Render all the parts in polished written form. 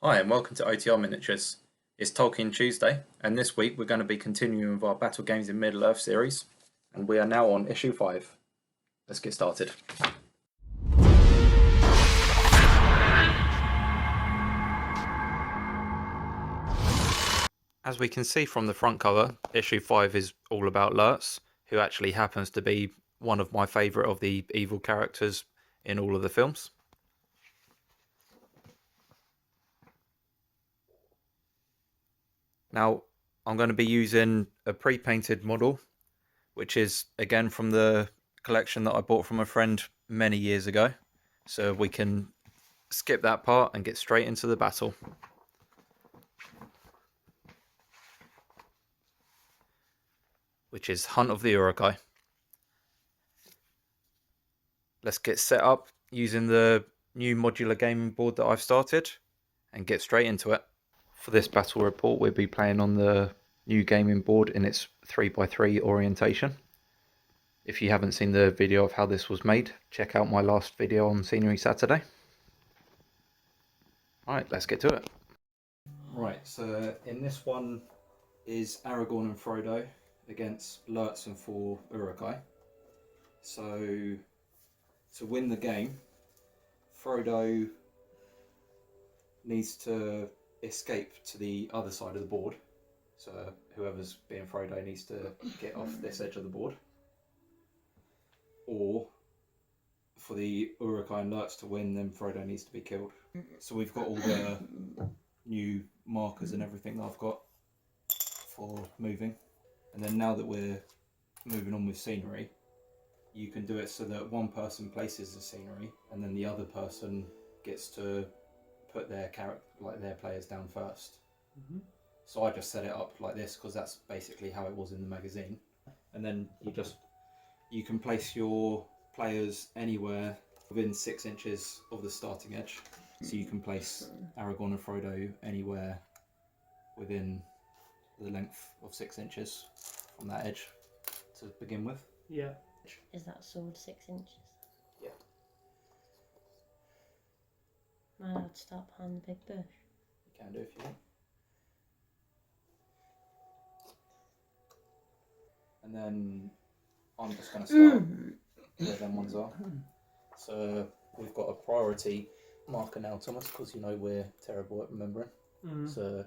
Hi and welcome to OTR Miniatures. It's Tolkien Tuesday, and this week we're going to be continuing with our Battle Games in Middle-earth series, and we are now on issue 5. Let's get started. As we can see from the front cover, issue 5 is all about Lurtz, who actually happens to be one of my favourite of the evil characters in all of the films. Now, I'm going to be using a pre-painted model, which is again from the collection that I bought from a friend many years ago. So we can skip that part and get straight into the battle. Which is Hunt of the Uruk-hai. Let's get set up using the new modular gaming board that I've started and get straight into it. For this battle report, we'll be playing on the new gaming board in its 3x3 orientation. If you haven't seen the video of how this was made, check out my last video on Scenery Saturday. Alright, let's get to it. Right, so in this one is Aragorn and Frodo against Lurtz and 4 Uruk-hai. So to win the game, Frodo needs to escape to the other side of the board. So whoever's being Frodo needs to get off this edge of the board. Or for the Uruk-hai and Lurtz to win, then Frodo needs to be killed. So we've got all the new markers and everything that I've got for moving. And then now that we're moving on with scenery, you can do it so that one person places the scenery and then the other person gets to put their their players down first. So I just set it up like this because that's basically how it was in the magazine. And then you can place your players anywhere within 6 inches of the starting edge. So you can place Aragorn and Frodo anywhere within the length of 6 inches from that edge to begin with. Yeah. Is that sword 6 inches? Yeah. Am I allowed to start behind the big bush? You can do if you want. And then I'm just going to start where them ones are. So we've got a priority marker now, Thomas, because you know we're terrible at remembering. So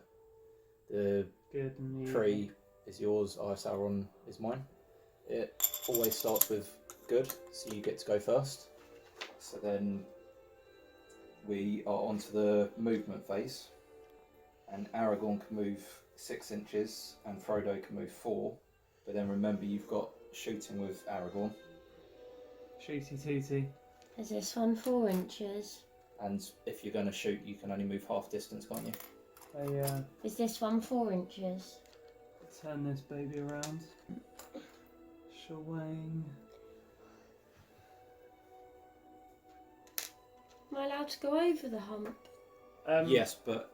the Good and tree is yours, Eye of Sauron is mine. It always starts with good, so you get to go first. So then we are onto the movement phase, and Aragorn can move 6 inches and Frodo can move 4. But then remember, you've got shooting with Aragorn. Shooty tooty. Is this one 4 inches? And if you're going to shoot, you can only move half distance, can't you? Is this one 4 inches? Turn this baby around. Shawang. Am I allowed to go over the hump? Yes, but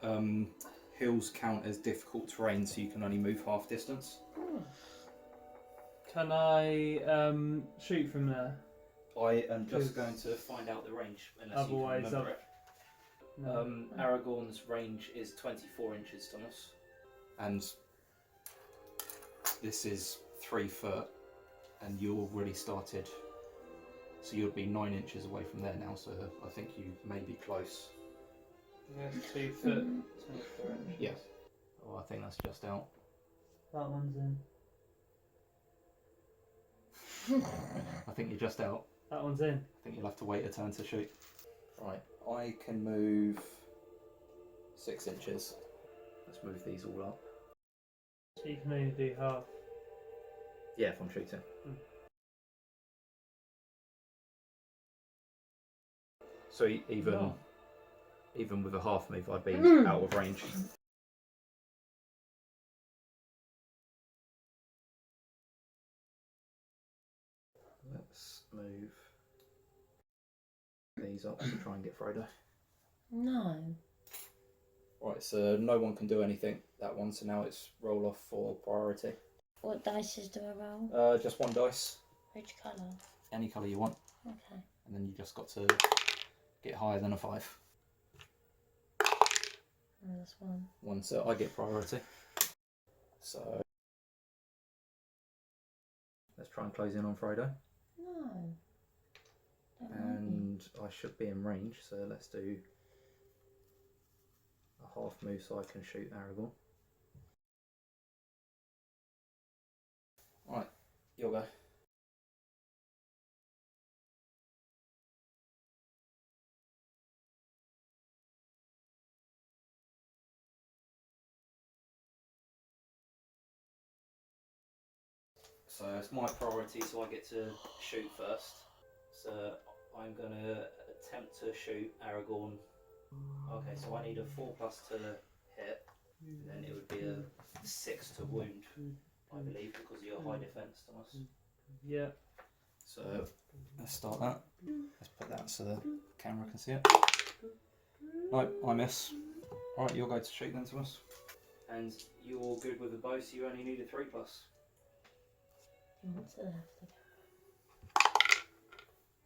hills count as difficult terrain, so you can only move half distance. Can I shoot from there? I am just going to find out the range, unless Otherwise, you can remember it. No. Aragorn's range is 24 inches, Thomas. And this is 3 foot, and you already started, so you'll be 9 inches away from there now, so I think you may be close. Yes, 2 foot, 24 inches. Yeah. Oh, I think that's just out. That one's in. I think you're just out. That one's in. I think you'll have to wait a turn to shoot. Right, I can move 6 inches. Let's move these all up. So you can only do half. Yeah, if I'm shooting. So even with a half move, I'd be out of range. Let's move these up to try and get Frodo. No. Right, so no one can do anything that one, so now it's roll off for priority. What dices do I roll? Just 1 dice, Which colour? any colour you want, Okay. and then you just got to get higher than a 5. +1. One, so I get priority. So let's try and close in on Frodo. No. Don't And I should be in range, so let's do a half move so I can shoot Aragorn. Alright, you'll go. So it's my priority, so I get to shoot first. So I'm going to attempt to shoot Aragorn. Okay, so I need a 4+ to hit, and then it would be a 6 to wound, I believe, because of your high defense, Thomas. Yeah. So let's start that. Let's put that so the camera can see it. Right, I miss. Right, you'll go to shoot then, Thomas. And you're good with the bow, so you only need a 3+. You want to the left again.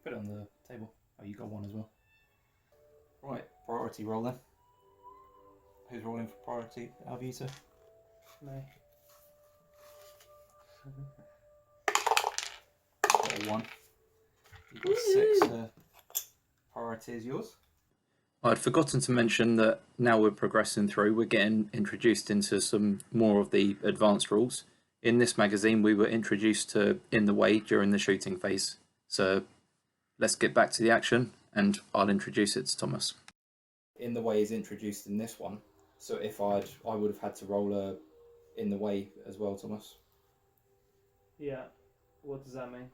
Put it on the table. Oh, you got one as well. Right, priority roll then. Who's rolling for priority? Alvita? Me. Got a 1. You've got 6. Priority is yours. I'd forgotten to mention that now we're progressing through, we're getting introduced into some more of the advanced rules. In this magazine, we were introduced to In the Way during the shooting phase. So let's get back to the action, and I'll introduce it to Thomas. In the Way is introduced in this one, so if I would have had to roll a In the Way as well, Thomas. Yeah. What does that mean?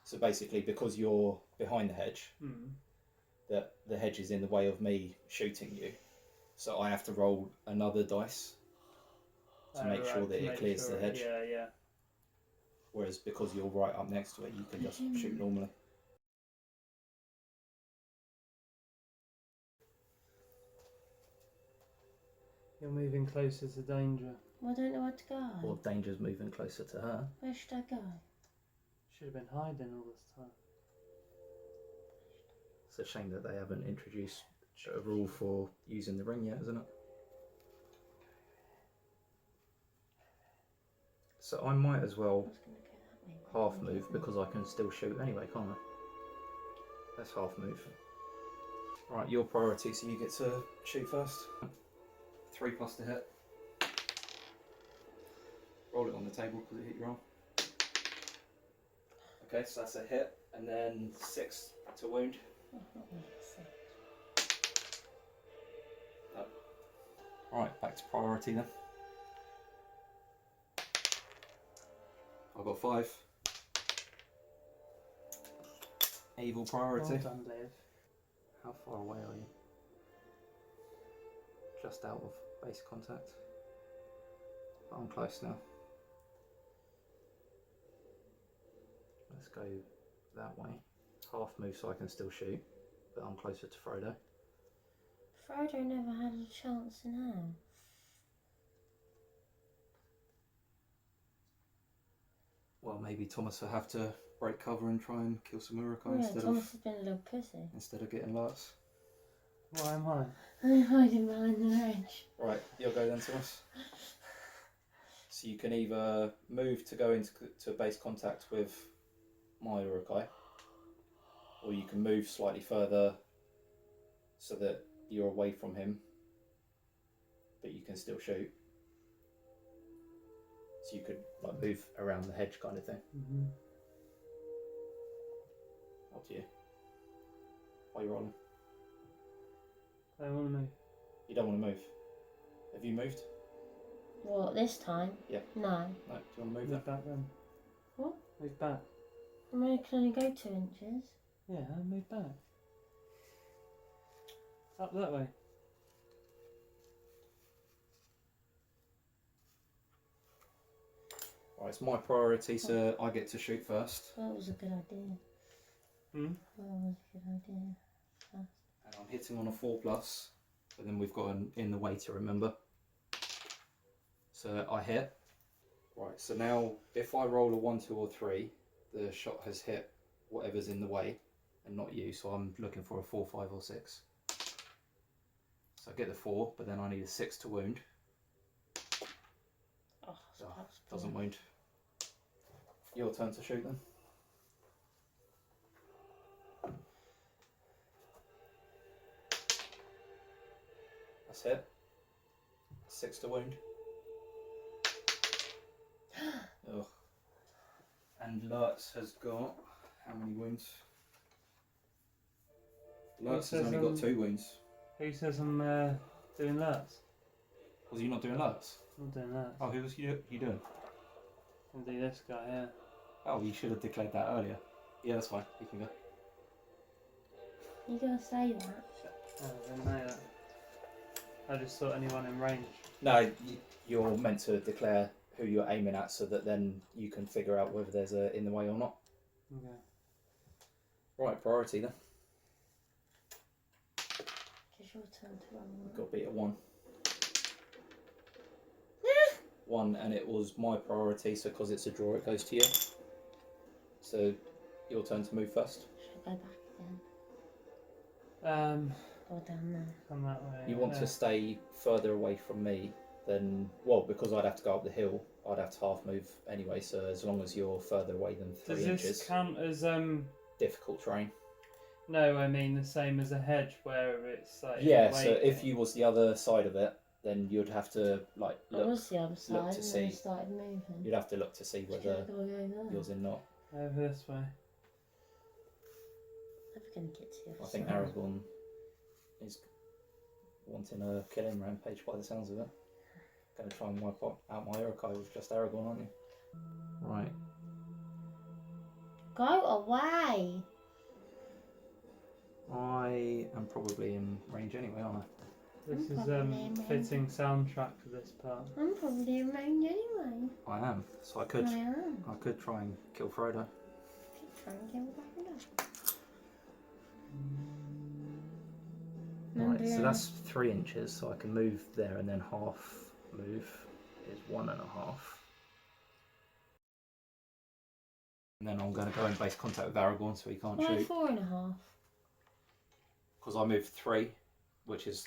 So basically, because you're behind the hedge, that the hedge is in the way of me shooting you, so I have to roll another dice to make sure that it clears the hedge. Yeah, yeah. Whereas because you're right up next to it, you can just shoot normally. You're moving closer to danger. Well, I don't know where to go. Or danger's moving closer to her. Where should I go? Should have been hiding all this time. It's a shame that they haven't introduced a rule for using the ring yet, isn't it? So I might as well half move because I can still shoot anyway, can't I? Let's half move. Right, your priority, so you get to shoot first. 3+ to hit. Roll it on the table because it hit your arm. Okay, so that's a hit, and then 6 to wound. No. Right, back to priority then. I've got 5. Evil priority. Well done, Liv. How far away are you? Just out of base contact. But I'm close now. Let's go that way. Half move so I can still shoot, but I'm closer to Frodo. Frodo never had a chance in hell. Well, maybe Thomas will have to break cover and try and kill some Uruk-hai Thomas has been a little pussy. instead of getting Lurtz. Why am I? I'm hiding behind the hedge. Right, you'll go then, Thomas. So you can either move to go into base contact with my Uruk-hai, or you can move slightly further so that you're away from him, but you can still shoot. So you could like move around the hedge kind of thing. Up to you. Why are you rolling? I don't want to move. You don't want to move. Have you moved? What, this time? Yeah. No. No. Do you want to move Move then? back then. What? Move back. I mean, I can only go 2 inches. Yeah, move back. Up that way. Right, it's my priority, so I get to shoot first. That was a good idea. That was a good idea. And I'm hitting on a 4+, but then we've got an In the Way to remember. So I hit. Right, so now if I roll a 1, 2 or 3, the shot has hit whatever's in the way and not you, so I'm looking for a 4, 5 or 6. So I get the 4, but then I need a 6 to wound. Oh, Oh, doesn't wound. Your turn to shoot then. That's hit. 6 to wound. Ugh. And Lurtz has got how many wounds? Lurtz has only got 2 wounds. Who says I'm doing Lurtz? Was you not doing Lurtz? I'm not doing Lurtz. Oh, who was you doing? I'm doing this guy, yeah. Oh, you should have declared that earlier. Yeah, that's fine. You can go. You gonna say that? Oh, I didn't know that. I just thought anyone in range. No, you're meant to declare who you're aiming at so that then you can figure out whether there's a in the way or not. Okay. Right, priority then. It's your turn to run. We've got to beat at 1. 1, and it was my priority, so because it's a draw, it goes to you. So, your turn to move first. Should I go back again? Or down there? Come that way. You want to stay further away from me than, well, because I'd have to go up the hill, I'd have to half move anyway, so as long as you're further away than 3 Does inches. this count as Difficult terrain. No, I mean the same as a hedge where it's like Yeah, so if you was the other side of it, then you'd have to like What look. was the other side? to And see. then I started moving. You'd have to look to see Should I whether go over there? yours in not. over this way. Never gonna get to the other I think side. Aragorn is wanting a killing rampage by the sounds of it. Going to try and wipe out my Uruk-hai with just Aragorn, aren't you? Right. Go away! I am probably in range anyway, aren't I? This I'm is probably in range. fitting soundtrack for this part. I'm probably in range anyway. I am. So I I could am. try and kill Frodo. Keep trying to get back enough. Right, so that's 3 inches, so I can move there, and then half move is 1.5. And then I'm going to go in base contact with Aragorn so he can't Why shoot. 4.5? Because I moved 3, which is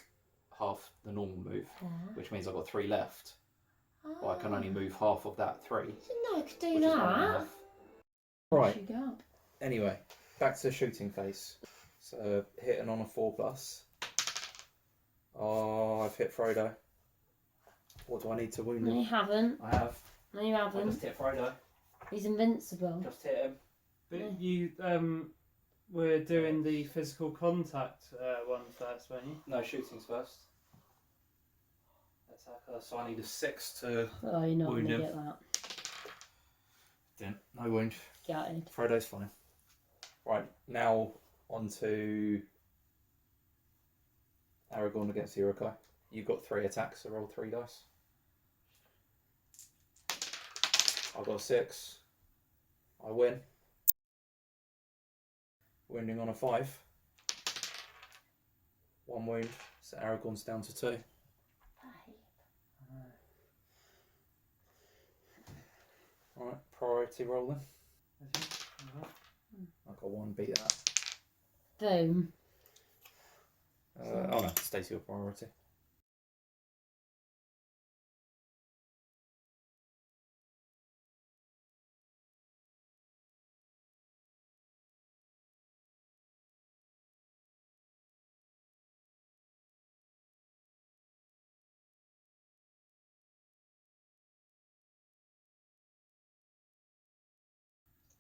half the normal move, Yeah. which means I've got 3 left. But I can only move half of that 3. Didn't know I could do Which is 1.5. that. Right, Should go up. anyway, back to the shooting phase. So hitting on a 4+. Oh, I've hit Frodo. What do I need to wound No, him? you haven't. I have. No, you I just haven't. hit Frodo. He's invincible. Just hit him. But Yeah. you were doing the physical contact one first, weren't you? No, shooting's first. Attacker, so I need a 6 to Oh, you're not Wound going to him. get that. dent. No wound. Gutted. Frodo's fine. Right, now on to Aragorn against the Uruk-hai. You've got 3 attacks, so roll 3 dice. I've got a 6. I win. Wounding on a 5. 1 wound, so Aragorn's down to 2. Alright, priority roll then. I got 1, beat that. Boom. Oh no, stay to your priority.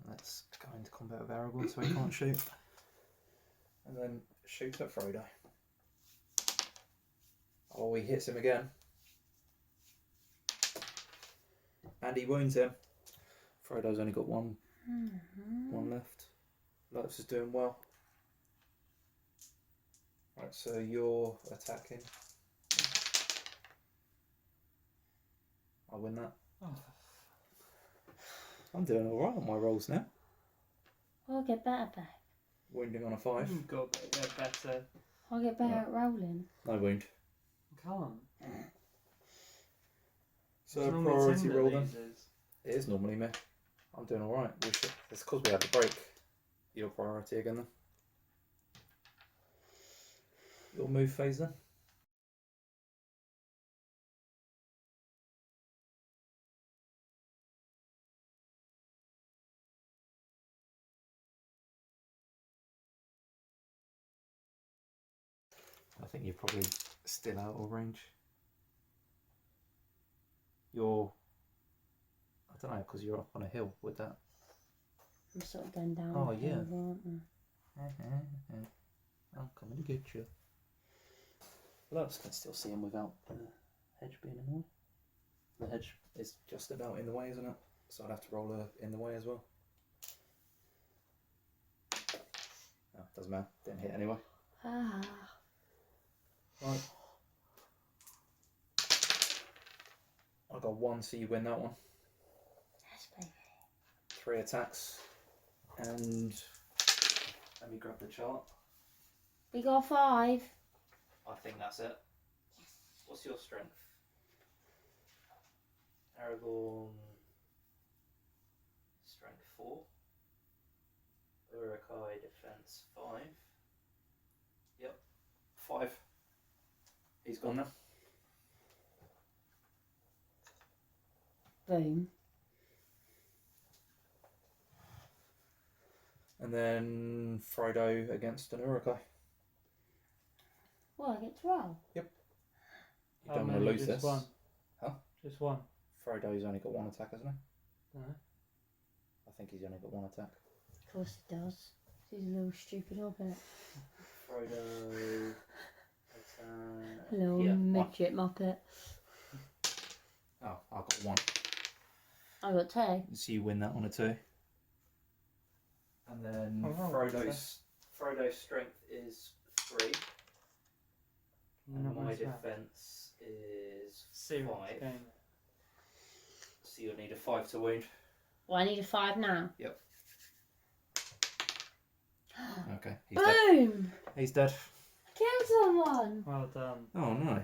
Let's go into combat with Aragorn so he can't shoot. And then shoot at Frodo. Oh, he hits him again. And he wounds him. Frodo's only got one left. Lurtz is doing well. Right, so you're attacking. I win that. Oh. I'm doing alright on my rolls now. I'll get better back. Wounding on a 5. You've got to get better. I'll get better Yeah. at rolling. No wound. Can't. So It's normally priority Tim that roll then. loses. It is normally me. I'm doing alright. It's because we had the break. Your priority again then. Your move phase then. think you're probably still out of range. You're, I don't know, because you're up on a hill with that. I'm sort of going down. Oh, the yeah. hill, aren't I'm coming to get you. Lurtz can still see him without the hedge being in the way. The hedge is just about in the way, isn't it? So I'd have to roll her in the way as well. Oh, doesn't matter. Didn't hit anyway. Ah. Right. I got 1, so you win that one. Yes, baby. 3 attacks. And let me grab the chart. We got 5. I think that's it. What's your strength? Aragorn, strength 4. Uruk-hai, defense 5. Yep, 5. He's gone now. Boom. And then Frodo against an Uruk-hai. Well, I get to roll. You How don't want to many? lose Just this. one. Huh? Just one. Frodo's only got 1 attack, hasn't he? No. I think he's only got 1 attack. Of course it does. He's a little stupid hobbit. Frodo. Little Yeah, midget muppet. Oh, I got 1. I got 2. So you win that on a 2. And then Oh, Frodo's strength is 3. You And know my what's that? defense is Serious 5. game. So you'll need a 5 to wound. Well, I need a 5 now. Yep. Okay, he's dead. Boom! He's dead. Kill someone! Well done. Oh no.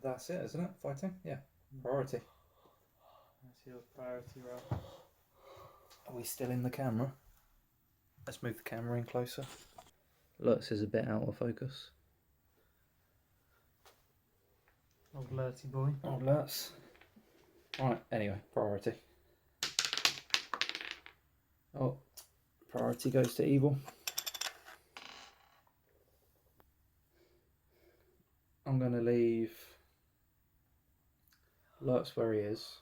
That's it, isn't it? Fighting? Yeah. Priority. That's your priority roll. Are we still in the camera? Let's move the camera in closer. Lurtz is a bit out of focus. Old Lurty boy. Oh, Lurtz. Right, anyway, priority. Oh, priority goes to evil. I'm going to leave Lurtz where he is.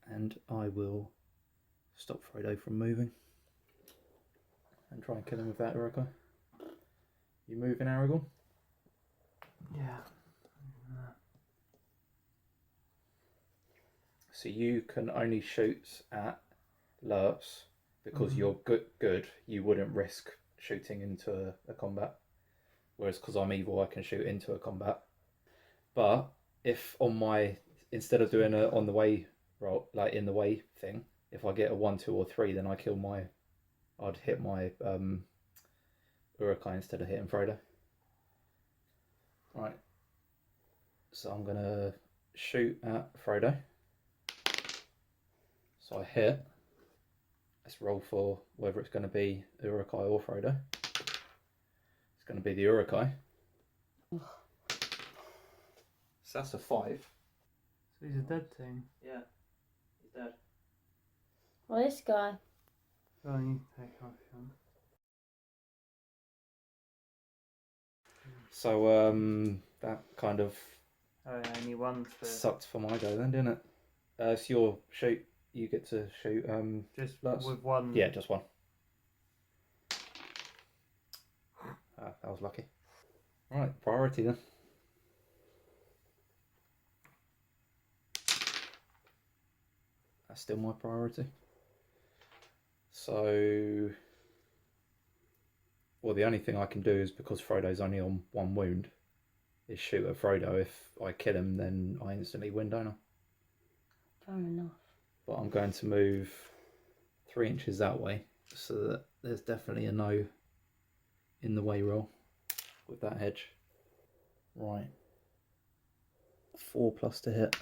And I will stop Frodo from moving. And try and kill him with that Uruk-hai. You moving, Aragorn? Yeah. So you can only shoot at Lurtz because you're good. You wouldn't risk shooting into a combat. Whereas because I'm evil, I can shoot into a combat. But if on my, instead of doing a on the way roll, like in the way thing, if I get a 1, 2, or 3, then I'd hit my Uruk-hai instead of hitting Frodo. Right. So I'm gonna shoot at Frodo. So I hit. Let's roll for whether it's going to be Uruk-hai or Frodo. It's going to be the Uruk-hai. So that's a 5. So he's a dead thing. Yeah, he's dead. Well, this guy. Well, you take off him. So that kind of Oh yeah, and he won for sucked for my go then, didn't it? It's your shoot. You get to shoot. just Lurtz. with one. Yeah, just 1. That was lucky. Right, priority then. That's still my priority. So, well, the only thing I can do is, because Frodo's only on 1 wound, is shoot at Frodo. If I kill him, then I instantly win, don't I? Fair enough. But I'm going to move 3 inches that way, so that there's definitely a no in the way roll with that hedge. Right. 4 plus to hit.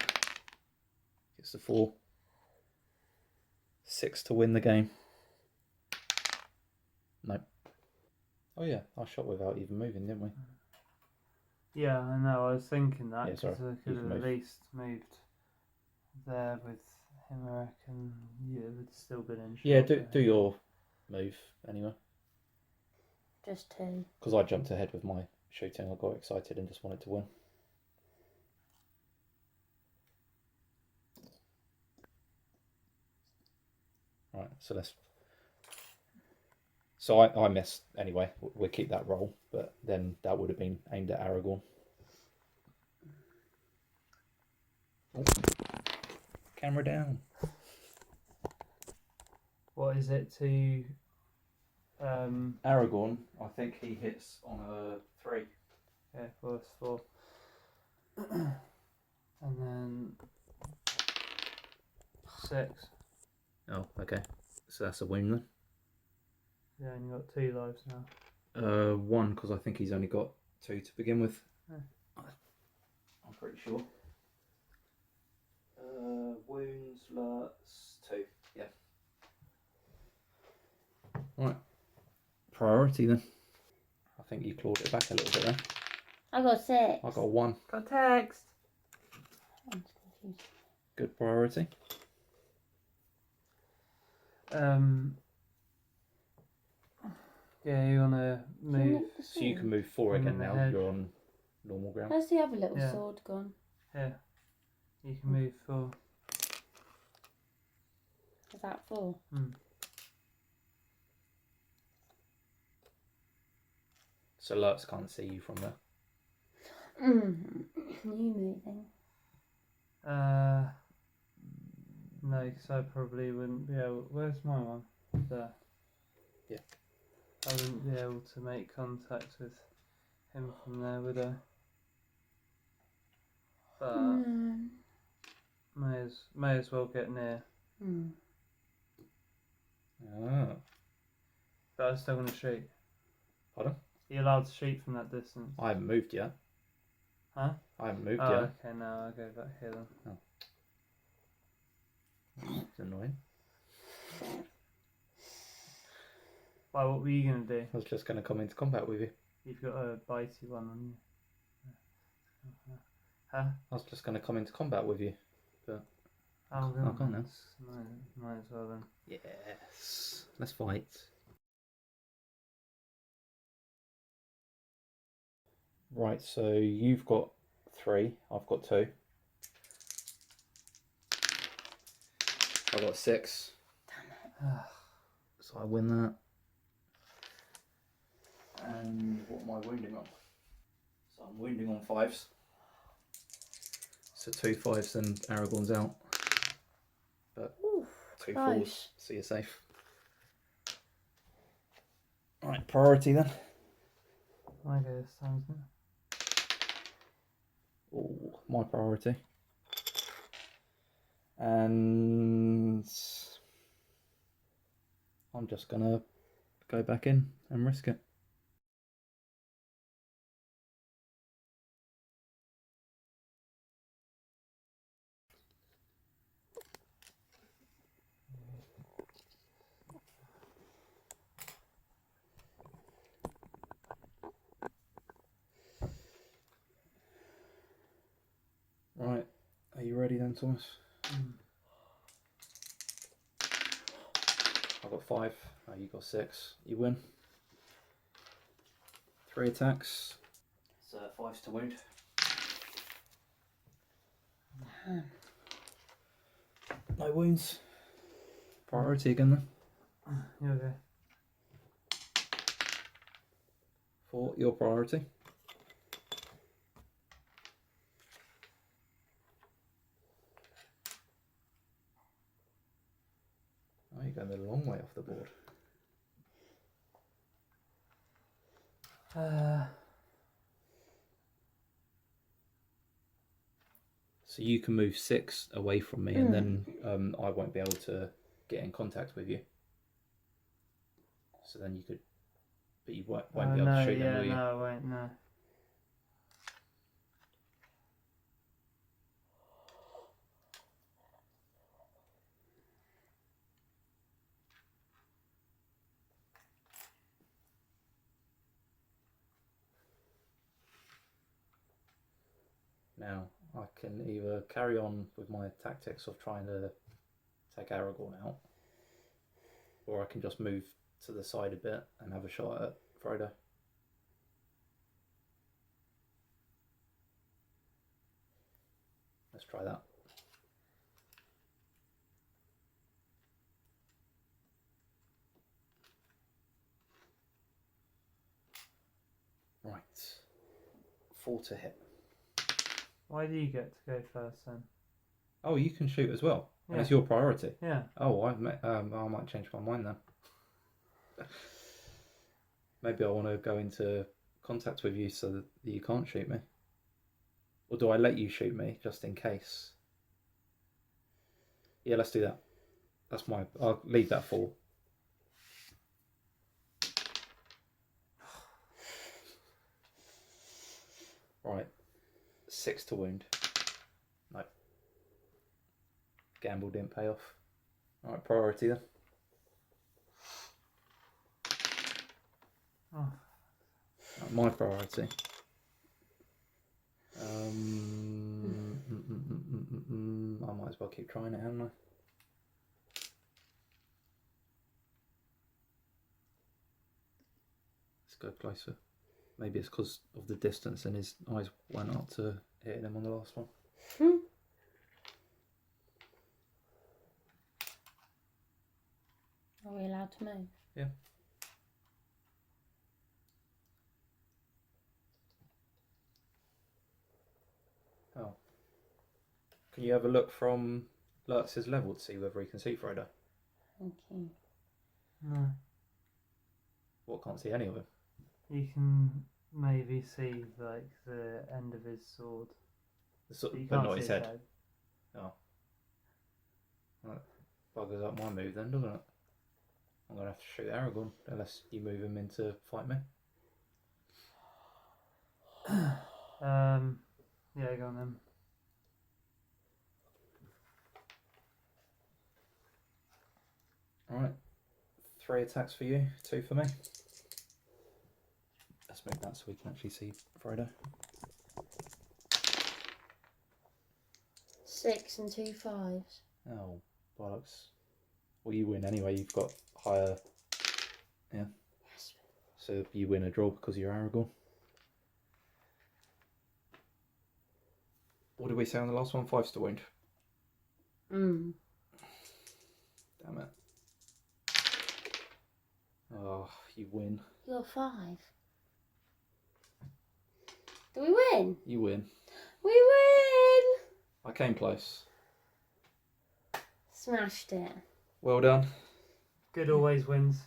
Gets a 4. 6 to win the game. Nope. Oh yeah, I shot without even moving, didn't we? Yeah, I know. I was thinking that Yeah, sorry, because I you could can have at move. least moved there with him, I reckon you would still been in. Yeah, shot, do your move anyway. Just 2. Because I jumped ahead with my shooting. I got excited and just wanted to win. Right, so let's. So I missed anyway. We'll keep that roll, but then that would have been aimed at Aragorn. Oh. Camera down. What is it to? Aragorn, I think he hits on a 3. Yeah, +4. And then 6. Oh, okay. So that's a wound then. Yeah, and you got 2 lives now. 1 because I think he's only got 2 to begin with. Yeah. I'm pretty sure. Wounds, Lurtz, 2. Yeah. Right. Priority then. I think you clawed it back a little bit there. I got 6. I got a 1. Got text. I'm confused. Good priority. Yeah, you wanna move? So you can move 4 I'm again in the now. hedge. You're on normal ground. Where's the other little Yeah. sword gone? Yeah, you can move 4. Is that 4? So Lurtz can't see you from there. You moving. No, because I probably wouldn't be able. Where's my one? There. Yeah. I wouldn't be able to make contact with him from there, would I? But may as well get near. Ah. But I still want to shoot. Pardon? Are you allowed to shoot from that distance? I haven't moved yet. Huh? I haven't moved Oh, yet. okay, now I'll go back here then. It's annoying. Why, what were you going to do? I was just going to come into combat with you. You've got a bitey one on you. Huh? I was just going to come into combat with you. Oh, I can't now. Might as well then. Yes. Let's fight. Right, so you've got 3. I've got 2. I got 6. So I win that. And what am I wounding on? So I'm wounding on 5s. So 2 5s and Aragorn's out. But Ooh, 2 close. 4s, so you're safe. Right, priority then. I go this time, isn't it? Oh, my priority. And I'm just gonna go back in and risk it. Right, are you ready then, Thomas? I got 5. You got 6. You win. 3 attacks. So 5s to wound. No wounds. Priority again then. You okay? 4, your priority. Oh, you're going a long way off the board. So you can move 6 away from me, and then I won't be able to get in contact with you. So then you could, but you won't be able no, to shoot them, yeah, will you? no, I won't, no. Now I can either carry on with my tactics of trying to take Aragorn out, or I can just move to the side a bit and have a shot at Frodo. Let's try that. Right. 4 to hit. Why do you get to go first then? Oh, you can shoot as well. And Yeah. it's your priority. Yeah. Oh, I might change my mind then. Maybe I want to go into contact with you so that you can't shoot me. Or do I let you shoot me just in case? Yeah, let's do that. That's my... I'll leave that 4. Right. 6 to wound. No. Gamble didn't pay off. Alright, priority then. Oh. My priority. I might as well keep trying it, haven't I? Let's go closer. Maybe it's because of the distance and his eyes went up to hitting him on the last one. Are we allowed to move? Yeah. Oh. Can you have a look from Lurtz's level to see whether he can see Frodo? Okay. No. What, can't see any of him? You can maybe see like the end of his sword. You But can't not see his head. Oh. That buggers up my move then, doesn't it? I'm going to have to shoot Aragorn unless you move him in to fight me. Yeah, go on then. Alright. 3 attacks for you, 2 for me. Let's move that so we can actually see Frodo. 6 and 2 5s. Oh, bollocks. Well, you win anyway, you've got higher... Yeah. Yes. So you win a draw because you're Aragorn. What did we say on the last one? 5's to wound. Mm. Damn it. Oh, you win. You got 5. Do we win? You win. We win! I came close. Smashed it. Well done. Good always wins.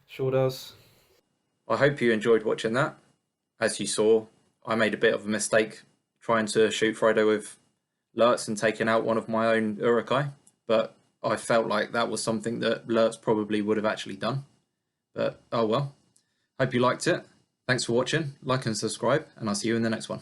Sure does. I hope you enjoyed watching that. As you saw, I made a bit of a mistake trying to shoot Frodo with Lurtz and taking out one of my own Uruk-hai, but I felt like that was something that Lurtz probably would have actually done. But oh well. Hope you liked it. Thanks for watching. Like and subscribe, and I'll see you in the next one.